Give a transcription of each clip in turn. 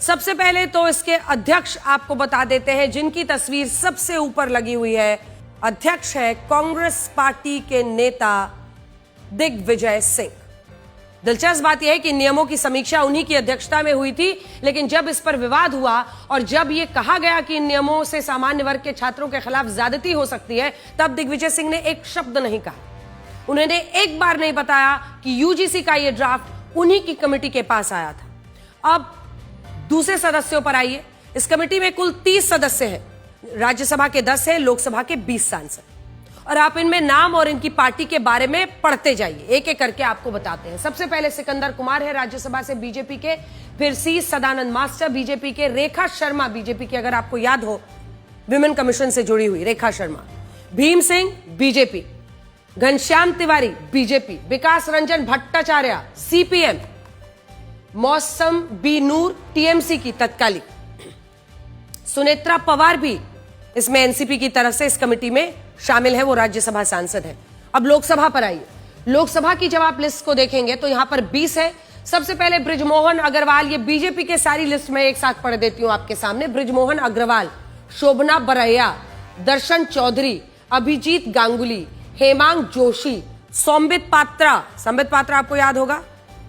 सबसे पहले तो इसके अध्यक्ष आपको बता देते हैं, जिनकी तस्वीर सबसे ऊपर लगी हुई है। अध्यक्ष है कांग्रेस पार्टी के नेता दिग्विजय सिंह। दिलचस्प बात यह है कि नियमों की समीक्षा उन्हीं की अध्यक्षता में हुई थी, लेकिन जब इस पर विवाद हुआ और जब यह कहा गया कि इन नियमों से सामान्य वर्ग के छात्रों के खिलाफ ज्यादती हो सकती है, तब दिग्विजय सिंह ने एक शब्द नहीं कहा। उन्होंने एक बार नहीं बताया कि यूजीसी का यह ड्राफ्ट उन्हीं की कमेटी के पास आया था। अब दूसरे सदस्यों पर आइए। इस कमेटी में कुल 30 सदस्य हैं। राज्यसभा के 10 हैं, लोकसभा के 20 सांसद। और आप इनमें नाम और इनकी पार्टी के बारे में पढ़ते जाइए, एक एक करके आपको बताते हैं। सबसे पहले सिकंदर कुमार है राज्यसभा से बीजेपी के, फिर सी सदानंद मास्टर बीजेपी के, रेखा शर्मा बीजेपी के, अगर आपको याद हो विमेन कमीशन से जुड़ी हुई रेखा शर्मा, भीम सिंह बीजेपी, घनश्याम तिवारी बीजेपी, विकास रंजन भट्टाचार्य सीपीएम, मौसम बी नूर टीएमसी की तत्कालीन, सुनेत्रा पवार भी इसमें एनसीपी की तरफ से इस कमेटी में शामिल है, वो राज्यसभा सांसद है। अब लोकसभा पर आइए। लोकसभा की जब आप लिस्ट को देखेंगे तो यहां पर 20 है। सबसे पहले बृजमोहन अग्रवाल, ये बीजेपी के सारी लिस्ट में एक साथ पढ़ देती हूं आपके सामने। बृजमोहन अग्रवाल, शोभना बरैया, दर्शन चौधरी, अभिजीत गांगुली, हेमांग जोशी, संबित पात्रा आपको याद होगा,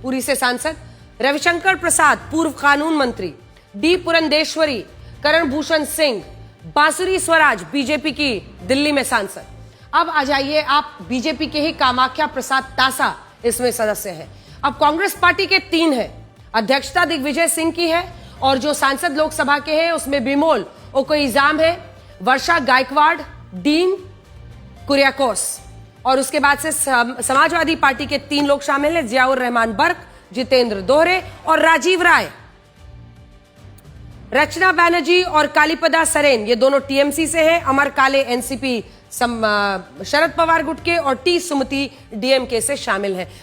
पुरी से सांसद, रविशंकर प्रसाद पूर्व कानून मंत्री, डी पुरंदेश्वरी, करण भूषण सिंह, बांसुरी स्वराज बीजेपी की दिल्ली में सांसद। अब आ जाइए आप, बीजेपी के ही कामाख्या प्रसाद तासा इसमें सदस्य हैं। अब कांग्रेस पार्टी के 3 हैं। अध्यक्षता दिग्विजय सिंह की है और जो सांसद लोकसभा के हैं उसमें बिमोल ओकोइजाम है, वर्षा गायकवाड़, डीन कुरियाकोस, और उसके बाद से समाजवादी पार्टी के 3 लोग शामिल हैं, जियाउर रहमान बर्क, जितेंद्र दोहरे और राजीव राय। रचना बैनर्जी और कालीपदा सरेन ये दोनों टीएमसी से हैं, अमर काले एनसीपी शरद पवार गुट के और टी सुमति डीएमके से शामिल हैं।